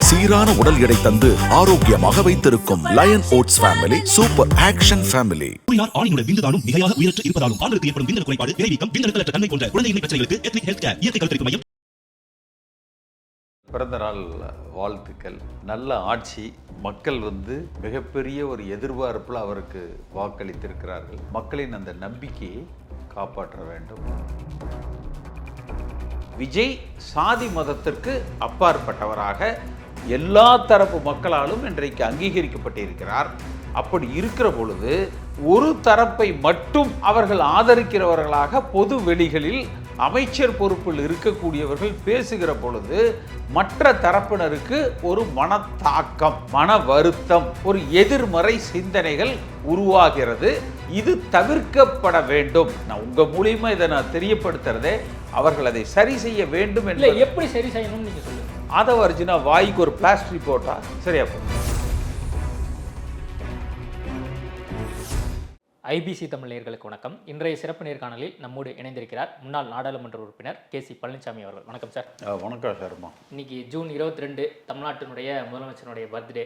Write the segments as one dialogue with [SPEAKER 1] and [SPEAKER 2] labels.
[SPEAKER 1] சீரான உடல் எடை தந்து ஆரோக்கியமாக வைத்திருக்கும் Lion Oats family super action family.
[SPEAKER 2] ஆணினுடைய விந்துதானும் மிகையாக உயரற்று இருப்பதாலும் ஆண்களுக்கு ஏற்படும் விந்தணு குறைபாடு, விரைவீக்கம், விந்தணுக்களற்ற தன்மை போன்ற குழந்தையின்மை பிரச்சனைகளுக்கு எத்னிக் ஹெல்த் கேர் இயற்கை கருத்தரிப்பு மையம்.
[SPEAKER 3] பிறந்தநாள் வாழ்த்துக்கள். நல்ல ஆட்சி. மக்கள் மிகப்பெரிய ஒரு எதிர்பார்ப்பில் அவருக்கு வாக்களித்திருக்கிறார்கள். மக்களின் அந்த நம்பிக்கையை காப்பாற்ற வேண்டும். விஜய் சாதி மதத்திற்கு அப்பாற்பட்டவராக எல்லா தரப்பு மக்களாலும் இன்றைக்கு அங்கீகரிக்கப்பட்டிருக்கிறார். அப்படி இருக்கிற பொழுது ஒரு தரப்பை மட்டும் அவர்கள் ஆதரிக்கிறவர்களாக பொது வெளிகளில் அமைச்சர் பொறுப்பில் இருக்கக்கூடியவர்கள் பேசுகிற பொழுது மற்ற தரப்பினருக்கு ஒரு மனத்தாக்கம், மன வருத்தம், ஒரு எதிர்மறை சிந்தனைகள் உருவாகிறது. இது தவிர்க்கப்பட வேண்டும். நான் உங்க மூலியமா இதை நான் தெரியப்படுத்துறதே, அவர்கள் அதை சரி செய்ய வேண்டும்.
[SPEAKER 4] எப்படி சரி செய்யணும் நீங்க சொல்லுங்க.
[SPEAKER 3] அதை வரைச்சுனா வாய்க்கு ஒரு பிளாஸ்டர் போட்டா சரியா போகும்.
[SPEAKER 4] ஐபிசி தமிழ் நேயர்களுக்கு வணக்கம். இன்றைய சிறப்பு நேர்காணலில் நம்மோடு இணைந்திருக்கிறார் முன்னாள் நாடாளுமன்ற உறுப்பினர் KC பழனிசாமி அவர்கள். வணக்கம் சார்.
[SPEAKER 3] வணக்கம் சார்மா.
[SPEAKER 4] இன்னைக்கு ஜூன் 22 தமிழ்நாட்டினுடைய முதலமைச்சருடைய பர்த்டே.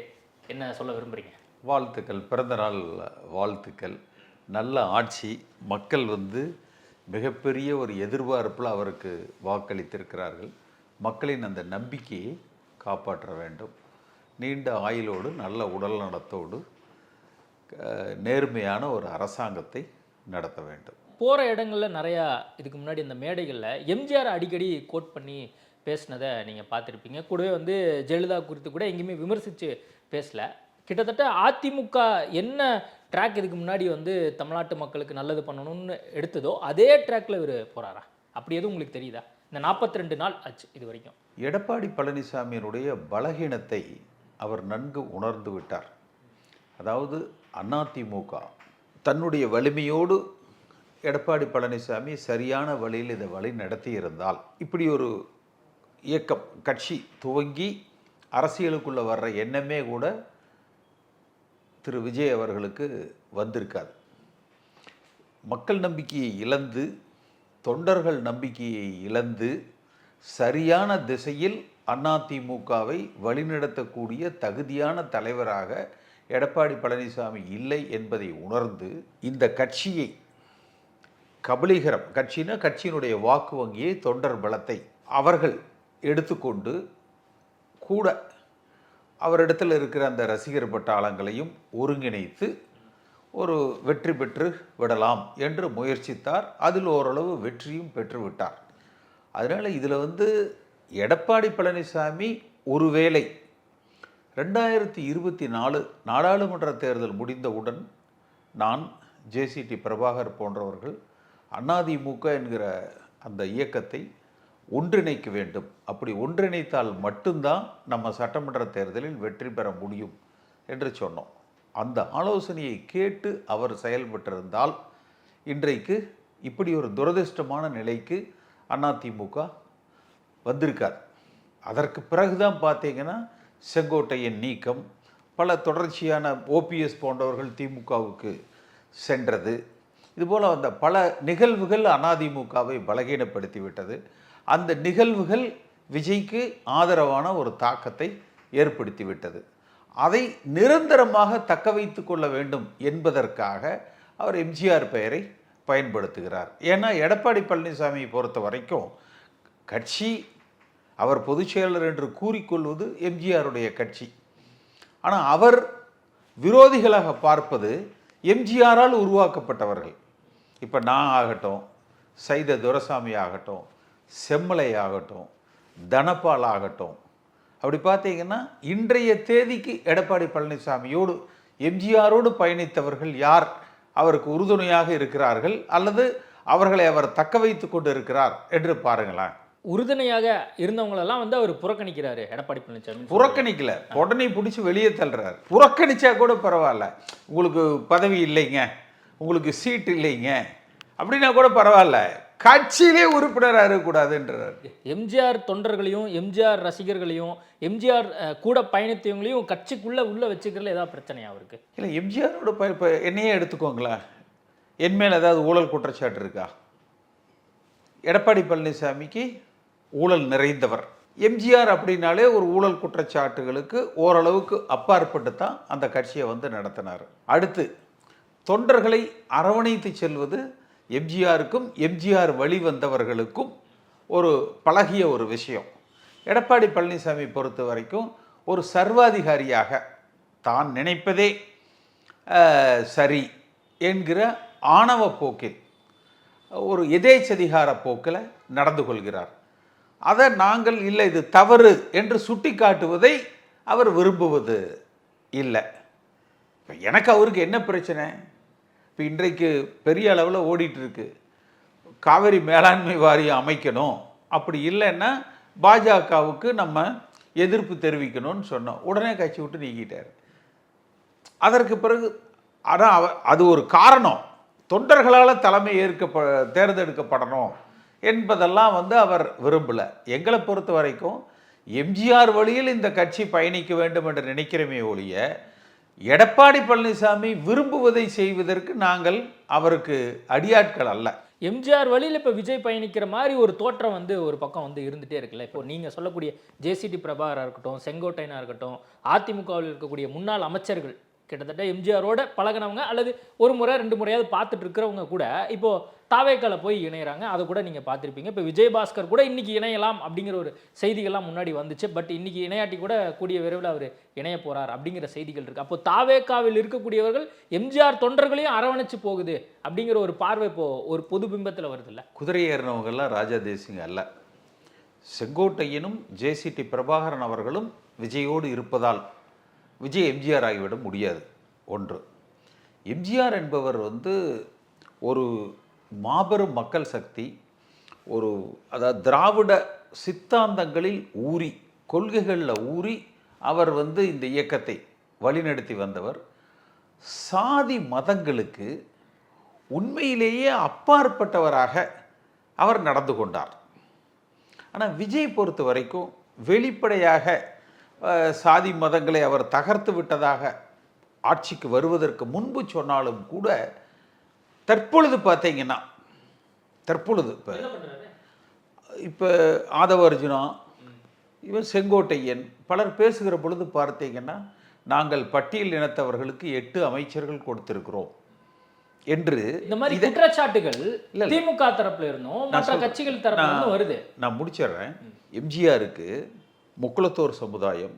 [SPEAKER 4] என்ன சொல்ல விரும்புறீங்க?
[SPEAKER 3] வாழ்த்துக்கள், பிறந்தநாள் வாழ்த்துக்கள். நல்ல ஆட்சி. மக்கள் மிகப்பெரிய ஒரு எதிர்பார்ப்பில் அவருக்கு வாக்களித்திருக்கிறார்கள். மக்களின் அந்த நம்பிக்கையை காப்பாற்ற வேண்டும். நீண்ட ஆயுளோடு நல்ல உடல் நலத்தோடு நேர்மையான ஒரு அரசாங்கத்தை நடத்த வேண்டும்.
[SPEAKER 4] போகிற இடங்களில் நிறையா இதுக்கு முன்னாடி இந்த மேடைகளில் எம்ஜிஆர் அடிக்கடி கோட் பண்ணி பேசினதை நீங்கள் பார்த்துருப்பீங்க. கூடவே ஜெயலலிதா குறித்து கூட எங்கேயுமே விமர்சித்து பேசலை. கிட்டத்தட்ட அதிமுக என்ன ட்ராக் இதுக்கு முன்னாடி தமிழ்நாட்டு மக்களுக்கு நல்லது பண்ணணும்னு எடுத்ததோ அதே ட்ராக்ல இவர் போகிறாரா? அப்படி எதுவும் உங்களுக்கு தெரியுதா? இந்த 42 நாள் ஆச்சு இது வரைக்கும்.
[SPEAKER 3] எடப்பாடி பழனிசாமியினுடைய பலகீனத்தை அவர் நன்கு உணர்ந்து விட்டார். அதாவது அதிமுக தன்னுடைய வலிமையோடு எடப்பாடி பழனிசாமி சரியான வழியில் இதை வழி நடத்தி இருந்தால் இப்படி ஒரு இயக்கம், கட்சி துவங்கி அரசியலுக்குள்ளே வர்ற எண்ணமே கூட திரு விஜய் அவர்களுக்கு வந்திருக்காது. மக்கள் நம்பிக்கையை இழந்து, தொண்டர்கள் நம்பிக்கையை இழந்து, சரியான திசையில் அதிமுகவை வழிநடத்தக்கூடிய தகுதியான தலைவராக எடப்பாடி பழனிசாமி இல்லை என்பதை உணர்ந்து இந்த கட்சியை கபலீகரம், கட்சியினுடைய வாக்கு வங்கியை, தொண்டர் பலத்தை அவர்கள் எடுத்துக்கொண்டு கூட அவரிடத்தில் இருக்கிற அந்த ரசிகர் பட்டாளங்களையும் ஒருங்கிணைத்து ஒரு வெற்றி பெற்று விடலாம் என்று முயற்சித்தார். அதில் ஓரளவு வெற்றியும் பெற்றுவிட்டார். அதனால் இதில் எடப்பாடி பழனிசாமி ஒருவேளை 2024 நாடாளுமன்ற தேர்தல் முடிந்தவுடன் நான் JCT பிரபாகர் போன்றவர்கள் அதிமுக என்கிற அந்த இயக்கத்தை ஒன்றிணைக்க வேண்டும். அப்படி ஒன்றிணைத்தால் மட்டும்தான் நம்ம சட்டமன்ற தேர்தலில் வெற்றி பெற முடியும் என்று சொன்னோம். அந்த ஆலோசனையை கேட்டு அவர் செயல்பட்டிருந்தால் இன்றைக்கு இப்படி ஒரு துரதிர்ஷ்டமான நிலைக்கு அதிமுக வந்திருக்காது. அதற்கு பிறகுதான் பார்த்தீங்கன்னா செங்கோட்டையின் நீக்கம், பல தொடர்ச்சியான OPS போன்றவர்கள் திமுகவுக்கு சென்றது, இதுபோல் அந்த பல நிகழ்வுகள் அதிமுகவை பலகீனப்படுத்திவிட்டது. அந்த நிகழ்வுகள் விஜய்க்கு ஆதரவான ஒரு தாக்கத்தை ஏற்படுத்திவிட்டது. அதை நிரந்தரமாக தக்க வைத்து கொள்ள வேண்டும் என்பதற்காக அவர் எம்ஜிஆர் பெயரை பயன்படுத்துகிறார். ஏன்னா எடப்பாடி பழனிசாமியை பொறுத்த வரைக்கும் கட்சி, அவர் பொதுச் செயலர் என்று கூறிக்கொள்வது எம்ஜிஆருடைய கட்சி. ஆனால் அவர் விரோதிகளாக பார்ப்பது எம்ஜிஆரால் உருவாக்கப்பட்டவர்கள். இப்போ நான் ஆகட்டும், சைத துரைசாமி ஆகட்டும், செம்மலை ஆகட்டும், தனபால் ஆகட்டும், அப்படி பார்த்தீங்கன்னா இன்றைய தேதிக்கு எடப்பாடி பழனிசாமியோடு எம்ஜிஆரோடு பயணித்தவர்கள் யார் அவருக்கு உறுதுணையாக இருக்கிறார்கள் அல்லது அவர்களை அவர் தக்க வைத்து கொண்டு இருக்கிறார் என்று பாருங்களேன்.
[SPEAKER 4] உறுதுணையாக இருந்தவங்களெல்லாம் அவர் புறக்கணிக்கிறாரு எடப்பாடி பழனிசாமி.
[SPEAKER 3] புறக்கணிக்கல, உடனே பிடிச்சி வெளியே தள்ளுறாரு. புறக்கணிச்சா கூட பரவாயில்ல, உங்களுக்கு பதவி இல்லைங்க, உங்களுக்கு சீட் இல்லைங்க அப்படின்னா கூட பரவாயில்ல, கட்சியிலே உறுப்பினராக இருக்கக்கூடாதுன்றார்.
[SPEAKER 4] எம்ஜிஆர் தொண்டர்களையும், எம்ஜிஆர் ரசிகர்களையும், எம்ஜிஆர் கூட பயணித்தவங்களையும் கட்சிக்குள்ளே உள்ள வச்சுக்கிறதுல ஏதாவது பிரச்சனையா அவருக்கு?
[SPEAKER 3] இல்லை, எம்ஜிஆரோட இப்போ என்னையே எடுத்துக்கோங்களேன், என் மேல் ஏதாவது ஊழல் குற்றச்சாட்டு இருக்கா? எடப்பாடி பழனிசாமிக்கு ஊழல் நிறைந்தவர், எம்ஜிஆர் அப்படின்னாலே ஒரு ஊழல் குற்றச்சாட்டுகளுக்கு ஓரளவுக்கு அப்பாற்பட்டு தான் அந்த கட்சியை வந்து நடத்தினார். அடுத்து தொண்டர்களை அரவணைத்து செல்வது எம்ஜிஆருக்கும் எம்ஜிஆர் வழி வந்தவர்களுக்கும் ஒரு பழகிய ஒரு விஷயம். எடப்பாடி பழனிசாமி பொறுத்த வரைக்கும் ஒரு சர்வாதிகாரியாக தான் நினைப்பதே சரி என்கிற ஆணவ போக்கில், ஒரு எதேச்சதிகார போக்கில் நடந்து கொள்கிறார். அதை நாங்கள் இல்லை இது தவறு என்று சுட்டி காட்டுவதை அவர் விரும்புவது இல்லை. இப்போ எனக்கு அவருக்கு என்ன பிரச்சனை? இப்போ இன்றைக்கு பெரிய அளவில் ஓடிட்டுருக்கு, காவிரி மேலாண்மை வாரியம் அமைக்கணும், அப்படி இல்லைன்னா பாஜகவுக்கு நம்ம எதிர்ப்பு தெரிவிக்கணும்னு சொன்னோம். உடனே கட்சி விட்டு நீக்கிட்டார். அதற்கு பிறகு ஆனால் அது ஒரு காரணம், தொண்டர்களால் தலைமை தேர்ந்தெடுக்கப்படணும் என்பதெல்லாம் வந்து அவர் விரும்பலை. எங்களை பொறுத்த வரைக்கும் எம்ஜிஆர் வழியில் இந்த கட்சி பயணிக்க வேண்டும் என்று நினைக்கிறமே ஒழிய எடப்பாடி பழனிசாமி விரும்புவதை செய்வதற்கு நாங்கள் அவருக்கு அடியாட்கள் அல்ல.
[SPEAKER 4] எம்ஜிஆர் வழியில் இப்போ விஜய் பயணிக்கிற மாதிரி ஒரு தோற்றம் வந்து ஒரு பக்கம் வந்து இருந்துகிட்டே இருக்குல்ல. இப்போ நீங்கள் சொல்லக்கூடிய ஜேசிடி பிரபாகராக இருக்கட்டும், செங்கோட்டையனாக இருக்கட்டும், அதிமுகவில் இருக்கக்கூடிய முன்னாள் அமைச்சர்கள் கிட்டத்தட்ட எம்ஜிஆரோட பழகினவங்க அல்லது ஒரு முறை 2 முறையாவது பார்த்துட்டு இருக்கிறவங்க கூட இப்போ தாவேக்கால போய் இணையிறாங்க. அதை கூட நீங்கள் பார்த்துருப்பீங்க. இப்போ விஜயபாஸ்கர் கூட இன்னைக்கு இணையலாம் அப்படிங்கிற ஒரு செய்திகள்லாம் முன்னாடி வந்துச்சு. பட் இன்னைக்கு இணையாட்டி கூட கூடிய விரைவில் அவர் இணைய போகிறார் அப்படிங்கிற செய்திகள் இருக்குது. அப்போ தாவேக்காவில் இருக்கக்கூடியவர்கள் எம்ஜிஆர் தொண்டர்களையும் அரவணைச்சு போகுது அப்படிங்கிற ஒரு பார்வை இப்போ ஒரு பொது பிம்பத்தில் வருது இல்லை.
[SPEAKER 3] குதிரை ஏறினவங்கெல்லாம் ராஜா தேசிங் அல்ல. செங்கோட்டையனும் ஜேசிடி பிரபாகரன் அவர்களும் விஜயோடு இருப்பதால் விஜய் எம்ஜிஆர் ஆகிவிட முடியாது. ஒன்று, எம்ஜிஆர் என்பவர் வந்து ஒரு மாபெரும் மக்கள் சக்தி, ஒரு அதாவது திராவிட சித்தாந்தங்களில் ஊறி, கொள்கைகளில் ஊறி அவர் வந்து இந்த இயக்கத்தை வழிநடத்தி வந்தவர். சாதி மதங்களுக்கு உண்மையிலேயே அப்பாற்பட்டவராக அவர் நடந்து கொண்டார். ஆனால் விஜய் பொறுத்த வரைக்கும் வெளிப்படையாக சாதி மதங்களை அவர் தகர்த்து விட்டதாக ஆட்சிக்கு வருவதற்கு முன்பு சொன்னாலும் கூட தற்பொழுது பார்த்தீங்கன்னா இப்போ ஆதவ அர்ஜுனா, இவன் செங்கோட்டையன் பலர் பேசுகிற பொழுது பார்த்தீங்கன்னா நாங்கள் பட்டியல் இனத்தவர்களுக்கு 8 அமைச்சர்கள் கொடுத்திருக்கிறோம் என்று
[SPEAKER 4] இந்த மாதிரி குற்றச்சாட்டுகள் திமுக தரப்புல இருந்தும் மற்ற கட்சிகள் தரப்புல இருந்தும் வருது.
[SPEAKER 3] நான் முடிச்சிடுறேன். எம்ஜிஆருக்கு முக்குளத்தோர் சமுதாயம்,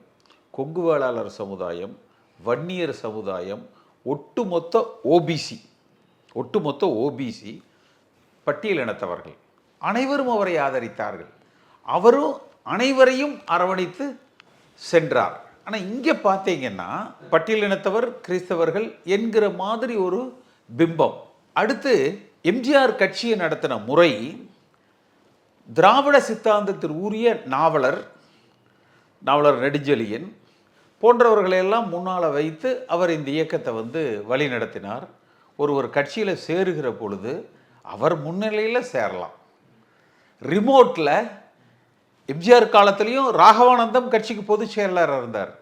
[SPEAKER 3] கொங்கு வேளாளர் சமுதாயம், வன்னியர் சமுதாயம், ஒட்டுமொத்த ஓபிசி பட்டியலினத்தவர்கள் அனைவரும் அவரை ஆதரித்தார்கள். அவரும் அனைவரையும் அரவணைத்து சென்றார். ஆனால் இங்கே பார்த்தீங்கன்னா பட்டியலினத்தவர் கிறிஸ்தவர்கள் என்கிற மாதிரி ஒரு பிம்பம். அடுத்து எம்ஜிஆர் கட்சியை நடத்தின முறை திராவிட சித்தாந்தத்தில் ஊறிய நாவலர் நெடுஞ்செழியன் போன்றவர்களையெல்லாம் முன்னால் வைத்து அவர் இந்த இயக்கத்தை வந்து வழி நடத்தினார். ஒரு கட்சியில் சேருகிற பொழுது அவர் முன்னிலையில் சேரலாம். ரிமோட்டில் எம்ஜிஆர் காலத்திலையும் ராகவானந்தம் கட்சிக்கு பொதுச் செயலாளராக இருந்தார்,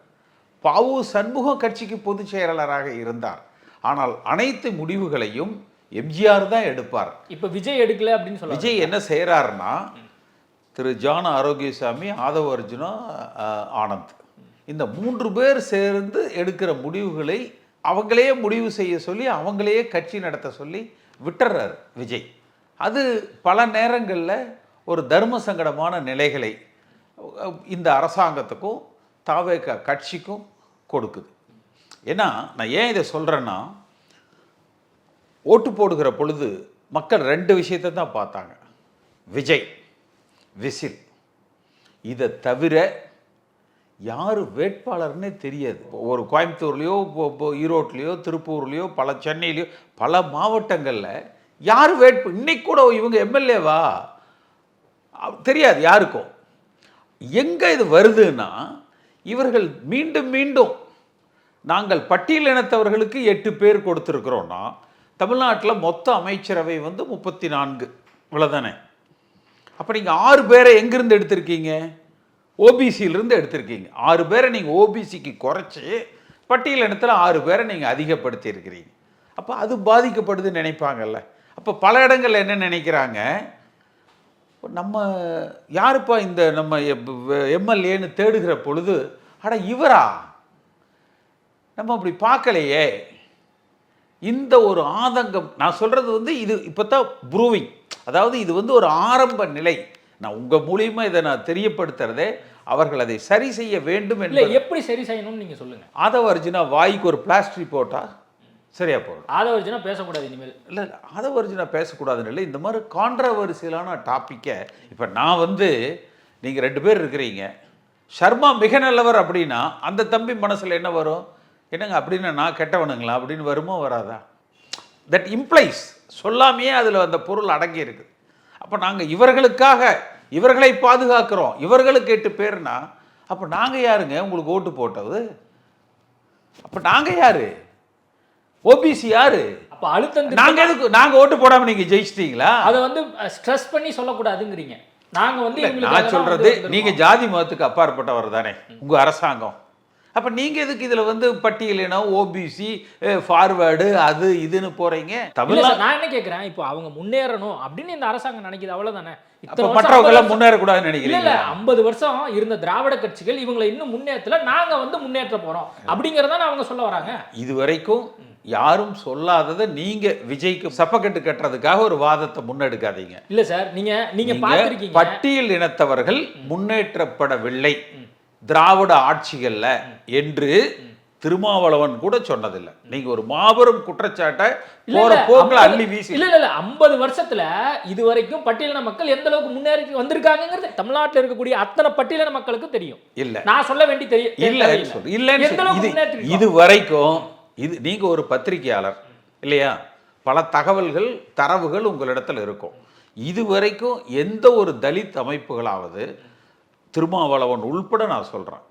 [SPEAKER 3] பாவு சண்முகம் கட்சிக்கு பொதுச் செயலாளராக இருந்தார். ஆனால் அனைத்து முடிவுகளையும் எம்ஜிஆர் தான் எடுப்பார்.
[SPEAKER 4] இப்போ விஜய் எடுக்கல அப்படின்னு சொல்ல
[SPEAKER 3] விஜய் என்ன செய்கிறாருன்னா, திரு ஜான ஆரோக்கியசாமி, ஆதவ அர்ஜுனா, ஆனந்த், இந்த 3 பேர் சேர்ந்து எடுக்கிற முடிவுகளை அவங்களே முடிவு செய்ய சொல்லி அவங்களையே கட்சி நடத்த சொல்லி விட்டுறாரு விஜய். அது பல நேரங்களில் ஒரு தர்ம சங்கடமான நிலைகளை இந்த அரசாங்கத்துக்கும் தாவேக கட்சிக்கும் கொடுக்குது. ஏன்னா நான் ஏன் இதை சொல்கிறேன்னா, ஓட்டு போடுகிற பொழுது மக்கள் 2 விஷயத்தை தான் பார்த்தாங்க. விஜய், விசில். இதை தவிர யார் வேட்பாளர்னே தெரியாது. ஒரு கோயம்புத்தூர்லேயோ, ஈரோட்லேயோ, திருப்பூர்லேயோ, சென்னையிலையோ, பல மாவட்டங்களில் யார் இன்னைக்கு கூட இவங்க எம்எல்ஏவா தெரியாது யாருக்கும். எங்கே இது வருதுன்னா, இவர்கள் மீண்டும் மீண்டும் நாங்கள் பட்டியலினத்தவர்களுக்கு 8 பேர் கொடுத்துருக்குறோன்னா, தமிழ்நாட்டில் மொத்த அமைச்சரவை வந்து 34 இவ்வளோதானே. அப்போ நீங்கள் 6 பேரை எங்கேருந்து எடுத்திருக்கீங்க? ஓபிசியிலிருந்து எடுத்திருக்கீங்க. 6 பேரை நீங்கள் ஓபிசிக்கு குறைச்சி பட்டியலினத்தில் 6 பேரை நீங்கள் அதிகப்படுத்தி இருக்கிறீங்க. அப்போ அது பாதிக்கப்படுதுன்னு நினைப்பாங்கல்ல. அப்போ பல இடங்களில் என்ன நினைக்கிறாங்க, நம்ம யாருப்பா இந்த நம்ம எம்எல்ஏன்னு தேடுகிற பொழுது அட இவரா, நம்ம அப்படி பார்க்கலையே. இந்த ஒரு ஆதங்கம் நான் சொல்றது வந்து இது இப்போ தான் ப்ரூவிங், அதாவது இது வந்து ஒரு ஆரம்ப நிலை. நான் உங்கள் மூலியமாக இதை நான் தெரியப்படுத்துறதே அவர்கள் அதை சரி செய்ய வேண்டும்
[SPEAKER 4] இல்லை
[SPEAKER 3] என்று.
[SPEAKER 4] எப்படி சரி செய்யணும்னு நீங்கள் சொல்லுங்கள்.
[SPEAKER 3] ஆதவர்ஜினா வாய்க்கு ஒரு பிளாஸ்டர் போட்டால் சரியா போகும்.
[SPEAKER 4] ஆதவர்ஜினா பேசக்கூடாது இனிமேல்.
[SPEAKER 3] இல்லை ஆதவர்ஜினா பேசக்கூடாதுன்னு இல்லை, இந்த மாதிரி கான்ட்ரவர்சியலான டாப்பிக்கை இப்போ நான் வந்து நீங்கள் 2 பேர் இருக்கிறீங்க, ஷர்மா மிக நல்லவர் அப்படின்னா அந்த தம்பி மனசில் என்ன வரும், என்னங்க அப்படின்னு நான் கெட்டவனுங்களா அப்படின்னு வருமோ வராதா? தட் இம்ப்ளைஸ், சொல்லாமையே அதில் அந்த பொருள் அடங்கி இருக்குது. அப்போ நாங்கள் இவர்களுக்காக இவர்களை பாதுகாக்கிறோம், இவர்களுக்கு 8 பேர்னா அப்போ நாங்கள் யாருங்க உங்களுக்கு ஓட்டு போட்டது? அப்போ நாங்கள் யாரு? ஓபிசி யாரு?
[SPEAKER 4] அப்போ அழுத்தம்
[SPEAKER 3] நாங்கள் எதுக்கு நாங்கள் ஓட்டு போடாமல் நீங்கள் ஜெயிச்சிட்டீங்களா?
[SPEAKER 4] அதை வந்து ஸ்ட்ரெஸ் பண்ணி சொல்லக்கூடாதுங்கிறீங்க. நாங்கள் வந்து
[SPEAKER 3] நான் சொல்றது நீங்கள் ஜாதி மதத்துக்கு அப்பாற்பட்டவர் தானே உங்கள் அரசாங்கம். அப்போ நீங்கள் எதுக்கு இதில் வந்து பட்டியலினம் ஓபிசி ஃபார்வேர்டு அது இதுன்னு போகிறீங்க? தமிழ்நாடு
[SPEAKER 4] நான் என்ன கேட்குறேன், இப்போ அவங்க முன்னேறணும் அப்படின்னு இந்த அரசாங்கம் நினைக்குது, அவ்வளோதானே.
[SPEAKER 3] மற்றவங்களாம் முன்னேறக்கூடாதுன்னு நினைக்கிறீங்க?
[SPEAKER 4] இல்லை 50 வருஷம் இருந்த திராவிட கட்சிகள் இவங்களை இன்னும் முன்னேற்றல, நாங்கள் வந்து முன்னேற்ற போகிறோம் அப்படிங்கிறதான அவங்க சொல்ல வராங்க.
[SPEAKER 3] இது வரைக்கும் யாரும் சொல்லாததை நீங்க விஜய்க்கு சப்பக்கட்டு கட்டுறதுக்காக ஒரு வாதத்தை முன்னெடுக்காதீங்க.
[SPEAKER 4] இல்ல சார், நீங்க பார்த்திருக்கீங்க,
[SPEAKER 3] பட்டியல் இனத்தவர்கள் முன்னேற்றப்படவில்லை திராவிட ஆட்சிகள்ல என்று திருமாவளவன் கூட சொன்னதில்லை. நீங்க ஒரு மாபெரும் குற்றச்சாட்டை போற போக்குல அள்ளி வீசி.
[SPEAKER 4] இல்ல 50 வருஷத்துல இது வரைக்கும் பட்டியலின மக்கள் எந்த அளவுக்கு முன்னேறி வந்திருக்காங்கிறது தமிழ்நாட்டில் இருக்கக்கூடிய அத்தனை பட்டியலின மக்களுக்கு தெரியும்.
[SPEAKER 3] இல்ல
[SPEAKER 4] நான் சொல்ல வேண்டி தெரியும்
[SPEAKER 3] இல்ல இது வரைக்கும் இது நீங்க ஒரு பத்திரிகையாளர் இல்லையா, பல தகவல்கள் தரவுகள் உங்களிடத்தில் இருக்கும். இதுவரைக்கும் எந்த ஒரு தலித் அமைப்புகளாவது திருமாவளவன் உள்பட நான் சொல்றேன்,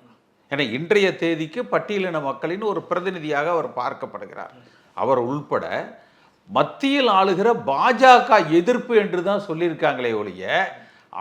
[SPEAKER 3] ஏன்னா இன்றைய தேதிக்கு பட்டியலின மக்களின் ஒரு பிரதிநிதியாக அவர் பார்க்கப்படுகிறார், அவர் உள்பட மத்தியில் ஆளுகிற பாஜக எதிர்ப்பு என்று தான் சொல்லியிருக்காங்களே ஒழிய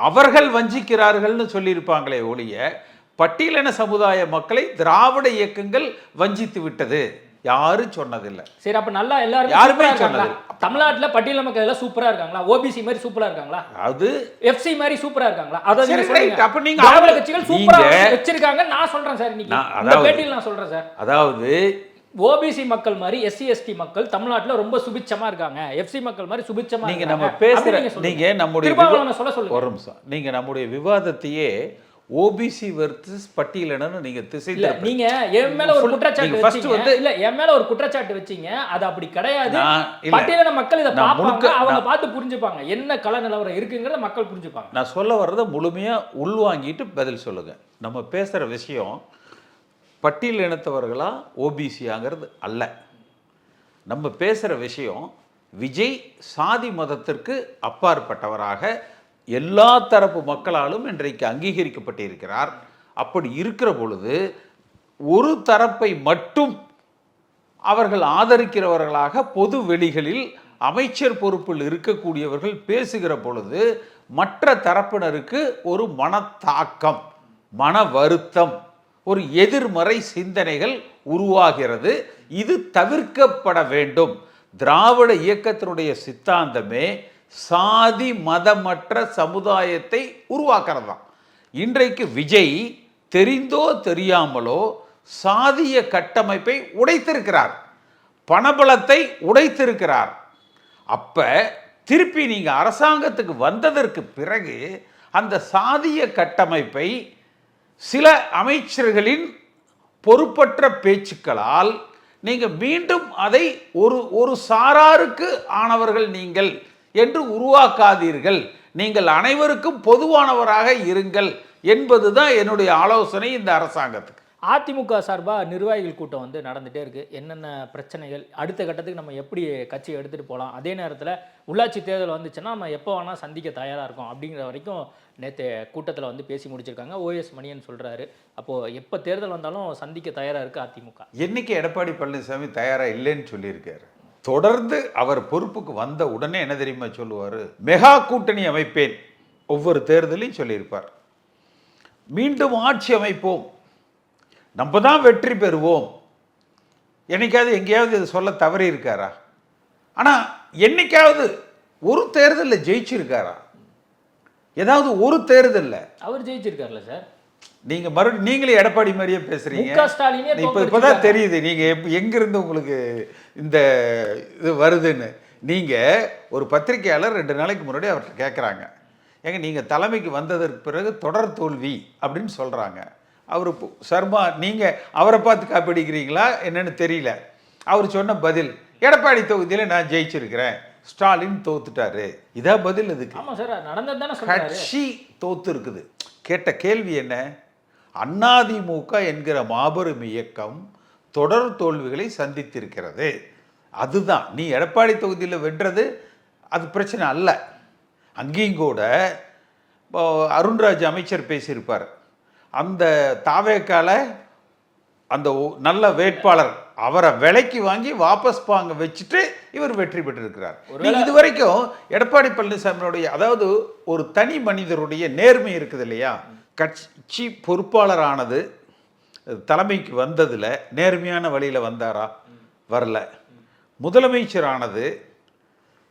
[SPEAKER 3] அவர்கள் வஞ்சிக்கிறார்கள்னு சொல்லியிருப்பாங்களே ஒழிய பட்டியலின சமுதாய மக்களை திராவிட இயக்கங்கள் வஞ்சித்து விட்டது யாரும் சொன்னதில்லை.
[SPEAKER 4] சரி, அப்ப நல்லா எல்லாரும்
[SPEAKER 3] யாருமே சொன்னது
[SPEAKER 4] தமிழ்நாட்டுல பட்டியலின மக்கள் எல்லாம் சூப்பரா இருக்காங்களா? ஓபிசி மாதிரி சூப்பரா இருக்காங்களா?
[SPEAKER 3] அது
[SPEAKER 4] எஃப்சி மாதிரி சூப்பரா இருக்காங்களா? அதாவது
[SPEAKER 3] அப்ப நீங்க
[SPEAKER 4] திராவிட கட்சிகள் சூப்பரா வச்சிருக்காங்க நான் சொல்றேன் சார். இன்னைக்கு இந்த பேட்டியில் நான் சொல்றேன் சார், அதாவது ஓபிசி மக்கள் மாதிரி எஸ்சி எஸ்டி மக்கள் தமிழ்நாட்டுல ரொம்ப சுபிட்சமா இருக்காங்க, எஃப்சி மக்கள் மாதிரி சுபிட்சமா
[SPEAKER 3] நீங்க நம்ம பேசுற நீங்க நம்முடைய
[SPEAKER 4] சொல்ல
[SPEAKER 3] ஒரு நிமிஷம் நீங்க நம்முடைய விவாதத்தையே ஓபிசி வெர்சஸ் பட்டியலினன்னு நீங்க திசை
[SPEAKER 4] நீங்க என் மேல ஒரு குற்றச்சாட்டு வச்சீங்க. இல்ல என் மேல ஒரு குற்றச்சாட்டு வச்சீங்க, அது அப்படி கிடையாது. பட்டியலின மக்கள் இத பாப்பாங்க, அவங்க பார்த்து புரிஞ்சுப்பாங்க என்ன கள நிலவரம் இருக்குங்கறத மக்கள் புரிஞ்சுப்பாங்க.
[SPEAKER 3] நான் சொல்ல வர்றத முழுமையா உள்வாங்கிட்டு பதில் சொல்லுங்க. நம்ம பேசுற விஷயம் பட்டியல் இனத்தவர்களா ஓபிசியாங்கிறது அல்ல. நம்ம பேசுற விஷயம் விஜய் சாதி மதத்திற்கு அப்பாற்பட்டவராக எல்லா தரப்பு மக்களாலும் இன்றைக்கு அங்கீகரிக்கப்பட்டிருக்கிறார். அப்படி இருக்கிற பொழுது ஒரு தரப்பை மட்டும் அவர்கள் ஆதரிக்கிறவர்களாக பொது வெளிகளில் அமைச்சர் பொறுப்பில் இருக்கக்கூடியவர்கள் பேசுகிற பொழுது மற்ற தரப்பினருக்கு ஒரு மனத்தாக்கம், மன வருத்தம், ஒரு எதிர்மறை சிந்தனைகள் உருவாகிறது. இது தவிர்க்கப்பட வேண்டும். திராவிட இயக்கத்தினுடைய சித்தாந்தமே சாதி மதமற்ற சமுதாயத்தை உருவாக்குறது தான். இன்றைக்கு விஜய் தெரிந்தோ தெரியாமலோ சாதிய கட்டமைப்பை உடைத்திருக்கிறார், பணபலத்தை உடைத்திருக்கிறார். அப்ப திருப்பி நீங்க அரசாங்கத்துக்கு வந்ததற்கு பிறகு அந்த சாதிய கட்டமைப்பை சில அமைச்சர்களின் பொறுப்பற்ற பேச்சுக்களால் நீங்க மீண்டும் அதை ஒரு சாராருக்கு ஆனவர்கள் நீங்கள் என்று உருவாக்காதீர்கள். நீங்கள் அனைவருக்கும் பொதுவானவராக இருங்கள் என்பதுதான் என்னுடைய ஆலோசனை இந்த அரசாங்கத்துக்கு.
[SPEAKER 4] அதிமுக சார்பாக நிர்வாகிகள் கூட்டம் வந்து நடந்துகிட்டே இருக்குது. என்னென்ன பிரச்சனைகள், அடுத்த கட்டத்துக்கு நம்ம எப்படி கட்சியை எடுத்துகிட்டு போகலாம், அதே நேரத்தில் உள்ளாட்சி தேர்தல் வந்துச்சுன்னா நம்ம எப்போ வேணால் சந்திக்க தயாராக இருக்கோம் அப்படிங்கிற வரைக்கும் நேற்று கூட்டத்தில் வந்து பேசி முடிச்சிருக்காங்க. ஓஎஸ் மணியன் சொல்கிறாரு, அப்போது எப்போ தேர்தல் வந்தாலும் சந்திக்க தயாராக இருக்குது அதிமுக.
[SPEAKER 3] என்னைக்கு எடப்பாடி பழனிசாமி தயாராக இல்லைன்னு சொல்லியிருக்காரு. தொடர்ந்து அவர் பொறுப்புக்கு வந்த உடனே என்ன தெரியுமா சொல்லுவார், மெகா கூட்டணி அமைப்பேன், ஒவ்வொரு தேர்தலையும் சொல்லியிருப்பார். மீண்டும் ஆட்சி அமைப்போம், நம்ம தான் வெற்றி பெறுவோம். என்னைக்காவது எங்கேயாவது இது சொல்ல தவறி இருக்காரா? ஆனால் என்னைக்காவது ஒரு தேர்தலில் ஜெயிச்சிருக்காரா? ஏதாவது ஒரு தேர்தல்ல
[SPEAKER 4] அவர் ஜெயிச்சிருக்காருல்ல சார்.
[SPEAKER 3] நீங்க மறுபடியும் நீங்களே எடப்பாடி மாதிரியே பேசுறீங்க.
[SPEAKER 4] முக ஸ்டாலினே
[SPEAKER 3] இப்பதான் தெரியுது நீங்க எங்கிருந்து உங்களுக்கு இந்த இது வருதுன்னு. நீங்க ஒரு பத்திரிகையாளர் 2 நாளைக்கு முன்னாடி அவர்கிட்ட கேட்குறாங்க, ஏங்க நீங்க தலைமைக்கு வந்ததற்கு பிறகு தொடர் தோல்வி அப்படின்னு சொல்றாங்க. அவர் சர்மா நீங்க அவரை பார்த்து காப்பிடிக்கிறீங்களா என்னன்னு தெரியல. அவர் சொன்ன பதில், எடப்பாடி தொகுதியில் நான் ஜெயிச்சிருக்கிறேன், ஸ்டாலின் தோத்துட்டாரு. இதான் பதில். அதுக்கு
[SPEAKER 4] ஆமா சார், நடந்தது தானே சொல்றாரு.
[SPEAKER 3] கட்சி தோத்து இருக்குது. கேட்ட கேள்வி என்ன? அதிமுக என்கிற மாபெரும் இயக்கம் தொடர் தோல்விகளை சந்தித்திருக்கிறது. அதுதான் நீ எடப்பாடி தொகுதியில் வென்றது, அது பிரச்சனை அல்ல. அங்கேயும் கூட அருண்ராஜ் அமைச்சர் பேசியிருப்பார், அந்த தாவேக்கால அந்த நல்ல வேட்பாளர் அவரை விலைக்கு வாங்கி வாபஸ் வாங்க வச்சுட்டு இவர் வெற்றி பெற்றிருக்கிறார். இது வரைக்கும் எடப்பாடி பழனிசாமியுடைய, அதாவது ஒரு தனி மனிதருடைய நேர்மை இருக்குது இல்லையா, கட்சி பொறுப்பாளரானது தலைமைக்கு வந்ததுல நேர்மையான வழியில் வந்தாரா? வரல. முதலமைச்சரானது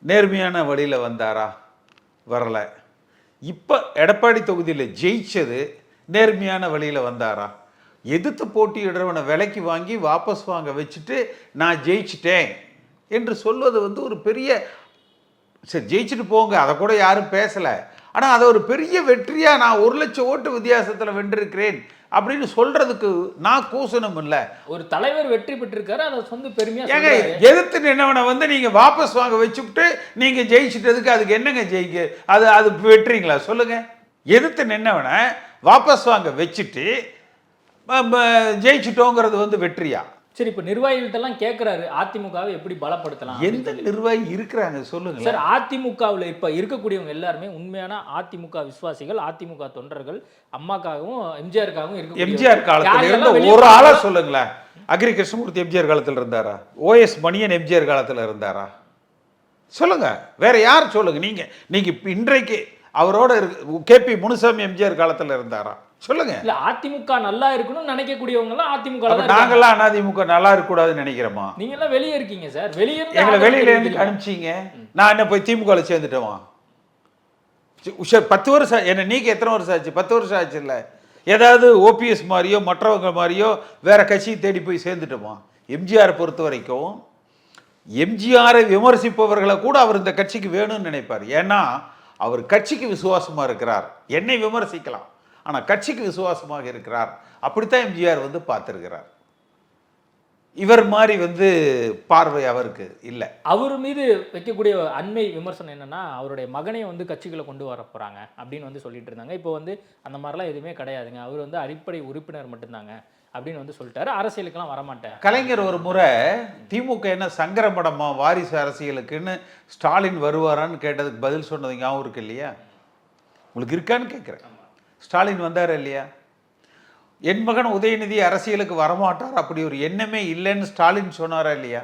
[SPEAKER 3] நேர்மையான வழியில் வந்தாரா? வரல. இப்போ எடப்பாடி தொகுதியில் ஜெயிச்சது நேர்மையான வழியில் வந்தாரா? எதிர்த்து போட்டியிடுறவனை விலைக்கு வாங்கி வாபஸ் வாங்க வச்சுட்டு நான் ஜெயிச்சிட்டேன் என்று சொல்வது வந்து ஒரு பெரிய, சரி ஜெயிச்சுட்டு போங்க, அதை கூட யாரும் பேசலை, ஆனால் அதை ஒரு பெரிய வெற்றியாக நான் 1 லட்சம் ஓட்டு வித்தியாசத்தில் வென்றிருக்கிறேன் அப்படின்னு சொல்றதுக்கு நான் கூசணும் இல்லை.
[SPEAKER 4] ஒரு தலைவர் வெற்றி பெற்றிருக்காரு, அதை சொந்த பெருமையா.
[SPEAKER 3] ஏங்க எதிர்த்து நின்னவனை வந்து நீங்க வாபஸ் வாங்க வச்சுட்டு நீங்க ஜெயிச்சிட்டதுக்கு அதுக்கு என்னங்க ஜெயிக்க? அது வெற்றிங்களா சொல்லுங்க? எதிர்த்து நின்னவனை வாபஸ் வாங்க வச்சுட்டு ஜெயிச்சிட்டோங்கிறது வந்து வெற்றியா?
[SPEAKER 4] சரி, இப்போ நிர்வாகிகள்ட்டெல்லாம் கேட்குறாரு, அதிமுகவை எப்படி பலப்படுத்தலாம்?
[SPEAKER 3] எந்த நிர்வாகி இருக்கிறாங்க சொல்லுங்க
[SPEAKER 4] சார். அதிமுகவில் இப்போ இருக்கக்கூடியவங்க எல்லாருமே உண்மையான அதிமுக விசுவாசிகள், அதிமுக தொண்டர்கள், அம்மாக்காகவும் எம்ஜிஆருக்காகவும் இருக்கு.
[SPEAKER 3] எம்ஜிஆர் காலத்தில் இருந்த ஒரு ஆளா சொல்லுங்களேன். அக்ரி கிருஷ்ணமூர்த்தி எம்ஜிஆர் காலத்தில் இருந்தாரா? OS மணியன் எம்ஜிஆர் காலத்தில் இருந்தாரா? சொல்லுங்க, வேற யார் சொல்லுங்க. நீங்க இன்றைக்கு அவரோட KP முனுசாமி எம்ஜிஆர் காலத்தில் இருந்தாரா? சொல்லுங்க.
[SPEAKER 4] இல்ல, அதிமுக நல்லா இருக்கணும்னு நினைக்கக்கூடியவங்க எல்லாம் அதிமுக.
[SPEAKER 3] நாங்கெல்லாம் அதிமுக நல்லா இருக்க கூடாதுன்னு நினைக்கிறோமா?
[SPEAKER 4] நீங்க எல்லாம் வெளியே இருக்கீங்க சார். வெளியே
[SPEAKER 3] எங்களை வெளியில இருந்து அனுப்பிச்சிங்க. நான் என்ன போய் திமுக சேர்ந்துட்டேன்? 10 வருஷம் என்ன நீங்க எத்தனை வருஷம் ஆச்சு? 10 வருஷம் ஆச்சு இல்ல? ஏதாவது OPS மாதிரியோ மற்றவங்க மாதிரியோ வேற கட்சியை தேடி போய் சேர்ந்துட்டோமா? எம்ஜிஆரை பொறுத்த வரைக்கும் எம்ஜிஆரை விமர்சிப்பவர்களை கூட அவர் இந்த கட்சிக்கு வேணும்னு நினைப்பார். ஏன்னா அவர் கட்சிக்கு விசுவாசமா இருக்கிறார். என்னை விமர்சிக்கலாம், ஆனால் கட்சிக்கு விசுவாசமாக இருக்கிறார். அப்படித்தான் எம்ஜிஆர் வந்து பார்த்துருக்கிறார். இவர் மாதிரி வந்து பார்வை அவருக்கு இல்லை.
[SPEAKER 4] அவர் மீது வைக்கக்கூடிய அண்மை விமர்சனம் என்னன்னா, அவருடைய மகனை வந்து கட்சிகளை கொண்டு வர போறாங்க அப்படின்னு வந்து சொல்லிட்டு இருந்தாங்க. இப்போ வந்து அந்த மாதிரிலாம் எதுவுமே கிடையாதுங்க, அவர் வந்து அடிப்படை உறுப்பினர் மட்டும்தாங்க அப்படின்னு வந்து சொல்லிட்டாரு. அரசியலுக்கெல்லாம் வரமாட்டேன்.
[SPEAKER 3] கலைஞர் ஒரு முறை திமுக என்ன சங்கரமடமா வாரிசு அரசியலுக்குன்னு ஸ்டாலின் வருவாரான்னு கேட்டதுக்கு பதில் சொன்னது ஞாபகம் இருக்கு இல்லையா? உங்களுக்கு இருக்கான்னு கேட்குறேன். ஸ்டாலின் வந்தார் இல்லையா? என் மகன் உதயநிதி அரசியலுக்கு வரமாட்டார், அப்படி ஒரு எண்ணமே இல்லைன்னு ஸ்டாலின் சொன்னாரா இல்லையா?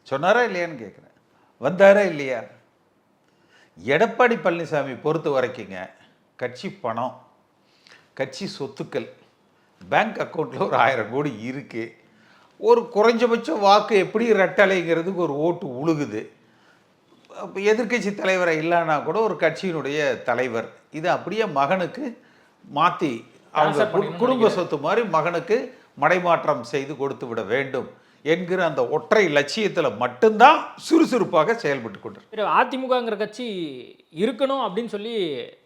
[SPEAKER 3] சொன்னாரா இல்லையான்னு கேட்குறேன். வந்தாரா இல்லையா? எடப்பாடி பழனிசாமி பொறுத்த வரைக்குங்க, கட்சி பணம், கட்சி சொத்துக்கள், பேங்க் அக்கௌண்ட்டில் ஒரு 1000 கோடி இருக்குது. ஒரு குறைஞ்சபட்ச வாக்கு எப்படி ரெட்டலைங்கிறதுக்கு ஒரு ஓட்டு உழுகுது. எதிர்கட்சி தலைவரை இல்லைன்னா கூட ஒரு கட்சியினுடைய தலைவர், இது அப்படியே மகனுக்கு மாற்றி அவங்க குடும்ப சொத்து மாதிரி மகனுக்கு மடைமாற்றம் செய்து கொடுத்து விட வேண்டும் என்கிற அந்த ஒற்றை லட்சியத்தில் மட்டும்தான் சுறுசுறுப்பாக செயல்பட்டு கொண்டு.
[SPEAKER 4] அதிமுகங்கிற கட்சி இருக்கணும் அப்படின்னு சொல்லி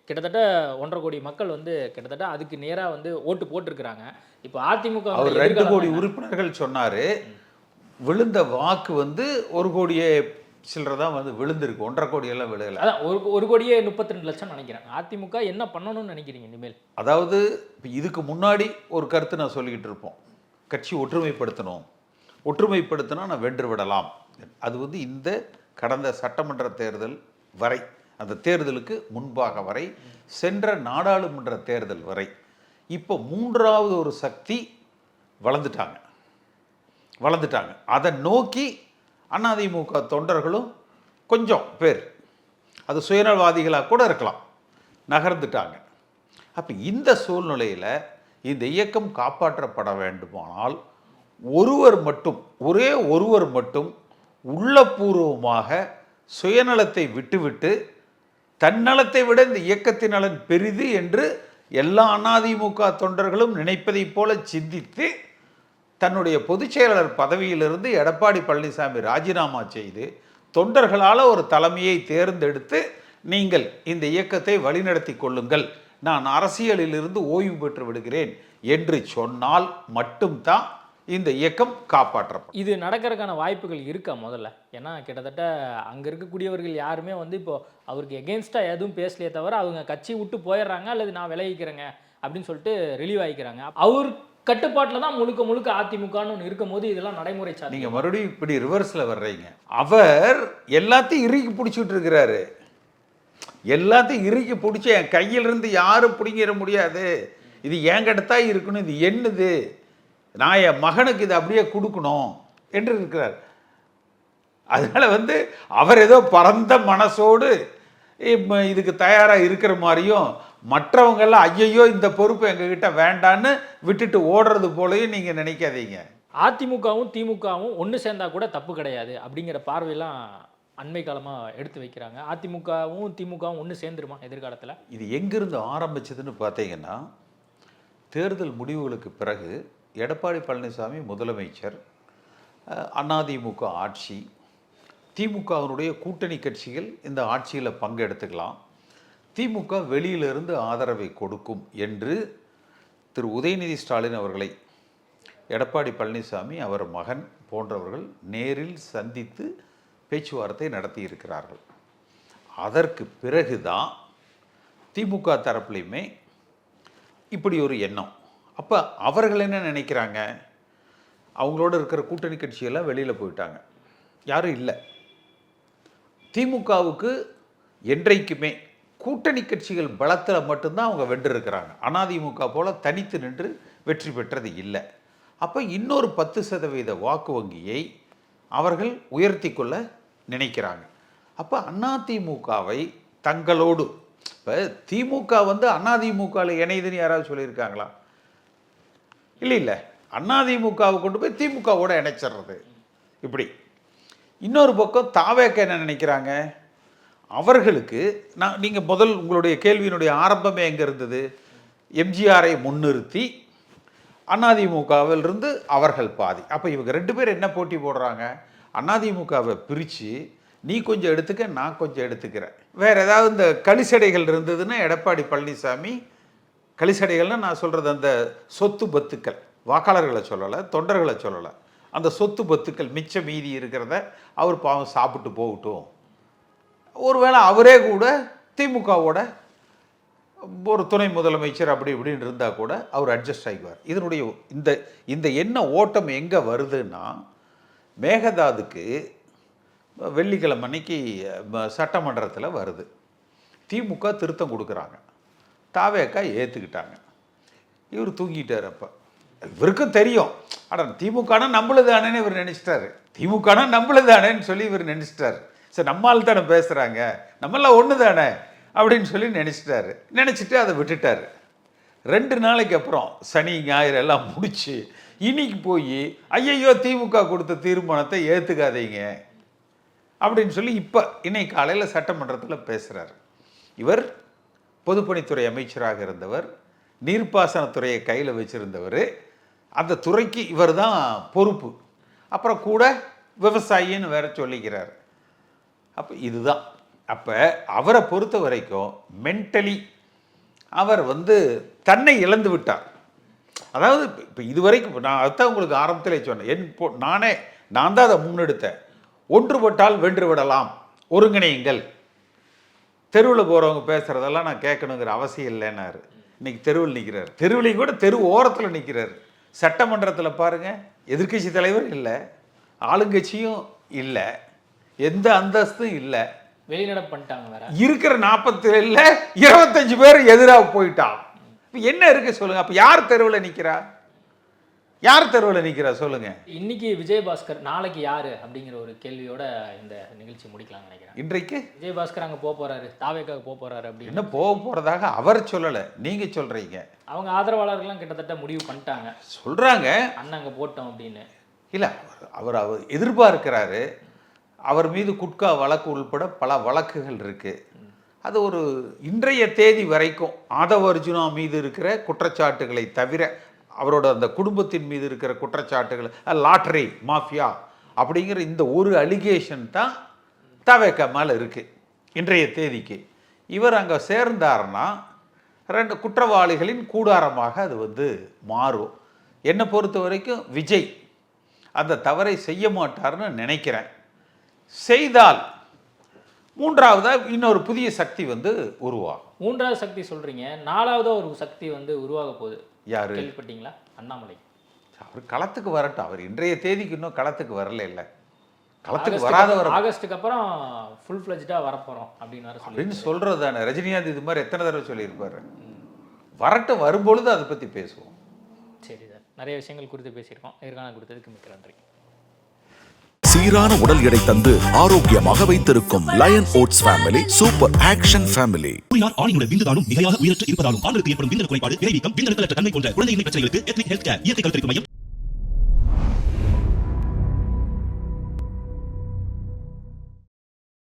[SPEAKER 4] கிட்டத்தட்ட 1.5 கோடி மக்கள் வந்து கிட்டத்தட்ட அதுக்கு நேராக வந்து ஓட்டு போட்டிருக்கிறாங்க. இப்போ அதிமுக
[SPEAKER 3] அவர் 2 கோடி உறுப்பினர்கள் சொன்னார். விழுந்த வாக்கு வந்து 1 கோடியே சில்லரை தான் வந்து விழுந்திருக்கு. 1.5 கோடியெல்லாம் விழுகலை.
[SPEAKER 4] அதான் 1 கோடியே 32 லட்சம் நினைக்கிறேன். அதிமுக என்ன பண்ணணும்னு நினைக்கிறீங்க இனிமேல்?
[SPEAKER 3] அதாவது இதுக்கு முன்னாடி ஒரு கருத்து நான் சொல்லிக்கிட்டு இருப்போம், கட்சி ஒற்றுமைப்படுத்தணும், ஒற்றுமைப்படுத்தினா நான் வென்று விடலாம். அது வந்து இந்த கடந்த சட்டமன்ற தேர்தல் வரை, அந்த தேர்தலுக்கு முன்பாக வரை, சென்ற நாடாளுமன்ற தேர்தல் வரை, இப்போ 3வது ஒரு சக்தி வளர்ந்துட்டாங்க. அதை நோக்கி அதிமுக தொண்டர்களும் கொஞ்சம் பேர், அது சுயநலவாதிகளாக கூட இருக்கலாம், நகர்ந்துட்டாங்க. அப்போ இந்த சூழ்நிலையில் இந்த இயக்கம் காப்பாற்றப்பட வேண்டுமானால் ஒரே ஒருவர் மட்டும் உள்ளபூர்வமாக சுயநலத்தை விட்டுவிட்டு தன்னலத்தை விட இந்த இயக்கத்தின் நலன் பெரிது என்று எல்லா அதிமுக தொண்டர்களும் நினைப்பதைப் போல சிந்தித்து தன்னுடைய பொதுச் செயலாளர் பதவியிலிருந்து எடப்பாடி பழனிசாமி ராஜினாமா செய்து தொண்டர்களால் ஒரு தலைமையை தேர்ந்தெடுத்து நீங்கள் இந்த இயக்கத்தை வழிநடத்தி கொள்ளுங்கள், நான் அரசியலிலிருந்து ஓய்வு பெற்று விடுகிறேன் என்று சொன்னால் மட்டும்தான் இந்த இயக்கம் காப்பாற்றப்படும்.
[SPEAKER 4] இது நடக்கிறதுக்கான வாய்ப்புகள் இருக்கா முதல்ல? ஏன்னா கிட்டத்தட்ட அங்கே இருக்கக்கூடியவர்கள் யாருமே வந்து இப்போ அவருக்கு எகென்ஸ்டாக எதுவும் பேசலையே தவிர அவங்க கட்சி விட்டு போயிடுறாங்க அல்லது நான் விலகிக்கிறேங்க அப்படின்னு சொல்லிட்டு ரிலீவ் ஆகிக்கிறாங்க. அவர் கட்டுப்பாட்டில் தான் முழுக்க முழுக்க அதிமுகன்னு ஒன்று இருக்கும் போது இதெல்லாம் நடைமுறை சார்.
[SPEAKER 3] நீங்கள் மறுபடியும் இப்படி ரிவர்ஸில் வர்றீங்க. அவர் எல்லாத்தையும் இறுக்கி பிடிச்சிட்டு இருக்கிறாரு. எல்லாத்தையும் இறுக்கி பிடிச்சி என் கையிலிருந்து யாரும் பிடிங்கிட முடியாது, இது என்கிட்ட தான் இருக்கணும், இது என்னது, நான் என் மகனுக்கு இதை அப்படியே கொடுக்கணும் என்று இருக்கிறார். அதனால் வந்து அவர் ஏதோ பரந்த மனசோடு இதுக்கு தயாராக இருக்கிற மாதிரியும் மற்றவங்கெல்லாம் ஐயையோ இந்த பொறுப்பு எங்ககிட்ட வேண்டான்னு விட்டுட்டு ஓடுறது போலயும் நீங்கள் நினைக்காதீங்க.
[SPEAKER 4] அதிமுகவும் திமுகவும் ஒன்று சேர்ந்தா கூட தப்பு கிடையாது அப்படிங்கிற பார்வையெல்லாம் அண்மை காலமாக எடுத்து வைக்கிறாங்க. அதிமுகவும் திமுகவும் ஒன்று சேர்ந்துருமா எதிர்காலத்தில்?
[SPEAKER 3] இது எங்கிருந்து ஆரம்பிச்சதுன்னு பார்த்தீங்கன்னா, தேர்தல் முடிவுகளுக்கு பிறகு எடப்பாடி பழனிசாமி முதலமைச்சர், அதிமுக ஆட்சி, திமுகவினுடைய கூட்டணி கட்சிகள் இந்த ஆட்சியில் பங்கெடுத்துக்கலாம், திமுக வெளியிலிருந்து ஆதரவை கொடுக்கும் என்று திரு உதயநிதி ஸ்டாலின் அவர்களை எடப்பாடி பழனிசாமி அவர் மகன் போன்றவர்கள் நேரில் சந்தித்து பேச்சுவார்த்தை நடத்தியிருக்கிறார்கள். அதற்கு பிறகுதான் திமுக தரப்புலையுமே இப்படி ஒரு எண்ணம். அப்போ அவர்கள் என்ன நினைக்கிறாங்க, அவங்களோட இருக்கிற கூட்டணி கட்சியெல்லாம் வெளியில் போயிட்டாங்க, யாரும் இல்லை. திமுகவுக்கு என்றைக்குமே கூட்டணி கட்சிகள் பலத்தில் மட்டும்தான் அவங்க வென்றிருக்கிறாங்க. அதிமுக போல் தனித்து நின்று வெற்றி பெற்றது இல்லை. அப்போ இன்னொரு 10% வாக்கு வங்கியை அவர்கள் உயர்த்தி கொள்ள நினைக்கிறாங்க. அப்போ அதிமுகவை தங்களோடு, இப்போ திமுக வந்து அதிமுகவில் இணைதுன்னு யாராவது சொல்லியிருக்காங்களா? இல்லை. அதிமுகவை கொண்டு போய் திமுகவோட இணைச்சிடுறது. இப்படி இன்னொரு பக்கம் தாவேக்க என்ன நினைக்கிறாங்க, அவர்களுக்கு நீங்கள் முதல் உங்களுடைய கேள்வியினுடைய ஆரம்பமே எங்கே இருந்தது, எம்ஜிஆரை முன்னிறுத்தி அதிமுகவிலிருந்து அவர்கள் பாதி. அப்போ இவங்க 2 பேர் என்ன போட்டி போடுறாங்க, அதிமுகவை பிரித்து நீ கொஞ்சம் எடுத்துக்க, நான் கொஞ்சம் எடுத்துக்கிறேன். வேறு ஏதாவது இந்த களிசடைகள் இருந்ததுன்னா எடப்பாடி பழனிசாமி, களிசடைகள்னால் நான் சொல்கிறது அந்த சொத்து பத்துக்கள், வாக்காளர்களை சொல்லலை, தொண்டர்களை சொல்லலை, அந்த சொத்து பத்துக்கள் மிச்சம் மீதி இருக்கிறத அவர் பாவம் சாப்பிட்டு போகட்டும், ஒருவேளை அவரே கூட திமுகவோட ஒரு துணை முதலமைச்சர் அப்படி இப்படின்னு இருந்தால் கூட அவர் அட்ஜஸ்ட் ஆகிக்குவார். இதனுடைய இந்த என்ன ஓட்டம் எங்கே வருதுன்னா, மேகதாதுக்கு வெள்ளிக்கிழமை அன்னைக்கு சட்டமன்றத்தில் வருது, திமுக திருத்தம் கொடுக்குறாங்க, தாவேக்கா ஏற்றுக்கிட்டாங்க, இவர் தூங்கிட்டார். அப்போ இவருக்கும் தெரியும், ஆனால் திமுகனா நம்மளுதானேன்னு இவர் நினச்சிட்டாரு, திமுகனா நம்மளுதானேன்னு சொல்லி இவர் நினச்சிட்டாரு. சரி, நம்மால் தானே பேசுகிறாங்க, நம்மளாம் ஒன்று தானே அப்படின்னு சொல்லி நினச்சிட்டு அதை விட்டுட்டார். 2 நாளைக்கு அப்புறம் சனி ஞாயிறு எல்லாம் முடிச்சு இன்னைக்கு போய் ஐயையோ திமுக கொடுத்த தீர்மானத்தை ஏற்றுக்காதீங்க அப்படின்னு சொல்லி இப்போ இன்னைக்கு காலையில் சட்டமன்றத்தில் பேசுகிறார். இவர் பொதுப்பணித்துறை அமைச்சராக இருந்தவர், நீர்ப்பாசனத்துறையை கையில் வச்சுருந்தவர், அந்த துறைக்கு இவர் தான் பொறுப்பு, அப்புறம் கூட விவசாயின்னு வேற சொல்லிக்கிறார். அப்போ இதுதான். அப்போ அவரை பொறுத்த வரைக்கும் மென்டலி அவர் வந்து தன்னை இழந்து விட்டார். அதாவது இப்போ இதுவரைக்கும் நான் அதுதான் உங்களுக்கு ஆரம்பத்திலே சொன்னேன், நான் தான் அதை முன்னெடுத்தேன். ஒன்றுபட்டால் வென்று விடலாம், ஒருங்கிணையுங்கள். தெருவில் போகிறவங்க பேசுகிறதெல்லாம் நான் கேட்கணுங்கிற அவசியம் இல்லைன்னாரு. இன்னைக்கு தெருவில் நிற்கிறார், தெருவிலையும் கூட தெரு ஓரத்தில் நிற்கிறார். சட்டமன்றத்தில் பாருங்கள், எதிர்க்கட்சி தலைவர் இல்லை, ஆளுங்கட்சியும் இல்லை, எந்த அந்தஸ்தும் இல்லை,
[SPEAKER 4] வெளிநடப்பு பண்ணிட்டாங்க. வேற
[SPEAKER 3] இருக்கிற 47ல் 25 பேர் எதிராக போயிட்டான். என்ன இருக்கு சொல்லுங்க? அப்ப யார் தெருவில் நிற்கிறா, யார் தெருவில் நிற்கிறா சொல்லுங்க?
[SPEAKER 4] இன்னைக்கு விஜயபாஸ்கர், நாளைக்கு யாரு அப்படிங்கிற ஒரு கேள்வியோட இந்த நிகழ்ச்சி முடிக்கலாம்னு நினைக்கிறேன்.
[SPEAKER 3] இன்றைக்கு
[SPEAKER 4] விஜயபாஸ்கர் அங்கே போறாரு, தாவேக்காக போறாரு அப்படின்னு
[SPEAKER 3] என்ன போறதாக அவர் சொல்லலை, நீங்க சொல்றீங்க.
[SPEAKER 4] அவங்க ஆதரவாளர்கள்லாம் கிட்டத்தட்ட முடிவு பண்ணிட்டாங்க,
[SPEAKER 3] சொல்றாங்க
[SPEAKER 4] அண்ணன் அங்கே போட்டோம் அப்படின்னு.
[SPEAKER 3] இல்லை, அவர் எதிர்பார்க்கிறாரு. அவர் மீது குட்கா வழக்கு உள்பட பல வழக்குகள் இருக்கு. அது ஒரு இன்றைய தேதி வரைக்கும் ஆதவ அர்ஜுனா மீது இருக்கிற குற்றச்சாட்டுகளை தவிர அவரோட அந்த குடும்பத்தின் மீது இருக்கிற குற்றச்சாட்டுகள், லாட்டரி மாஃபியா அப்படிங்கிற இந்த ஒரு அலிகேஷன் தான் தவேக மேலே இருக்குது இன்றைய தேதிக்கு. இவர் அங்கே சேர்ந்தார்னா 2 குற்றவாளிகளின் கூடாரமாக அது மாறும். என்னை பொறுத்த வரைக்கும் விஜய் அந்த தவறை செய்ய மாட்டார்னு நினைக்கிறேன். செய்தால் 3ஆவதாக இன்னொரு புதிய சக்தி உருவாகும்.
[SPEAKER 4] 3வது சக்தி சொல்றீங்க, 4வது ஒரு சக்தி உருவாக போகுது.
[SPEAKER 3] யாரு?
[SPEAKER 4] கேள்விப்பட்டீங்களா? அண்ணாமலை.
[SPEAKER 3] அவர் களத்துக்கு வரட்டும். அவர் இன்றைய தேதிக்கு இன்னும் களத்துக்கு வரல. இல்லை, களத்துக்கு வராதவர்.
[SPEAKER 4] ஆகஸ்ட்டுக்கு அப்புறம் ஃபுல் ஃப்ளெஜ்டாக வரப்போகிறோம் அப்படின்னு
[SPEAKER 3] சொல்கிறது தானே. ரஜினிகாந்த் இது மாதிரி எத்தனை தடவை சொல்லியிருப்பாரு. வரட்டும், வரும்பொழுது அதை பற்றி பேசுவோம்.
[SPEAKER 4] சரி சார், நிறைய விஷயங்கள் குறித்து பேசியிருக்கோம். நேர்காணல் கொடுத்ததுக்கு மிக்க நன்றி.
[SPEAKER 1] சீரான உடல் எடை தந்து ஆரோக்கியமாக வைத்திருக்கும் Lion Oats family super action family.
[SPEAKER 2] ஆணியுடன் விந்துதானும் மிகையாக உயிரற்று இருப்பதாலும் ஆண்களுக்கு ஏற்படும் விந்தல் குறைபாடு, விரைவீக்கம், விந்தணுக்களற்ற தன்மை போன்ற குழந்தையின்மை பிரச்சனைகளுக்கு எத்னிக் ஹெல்த் கேர் இயற்கை கருத்தரிப்பு மையம்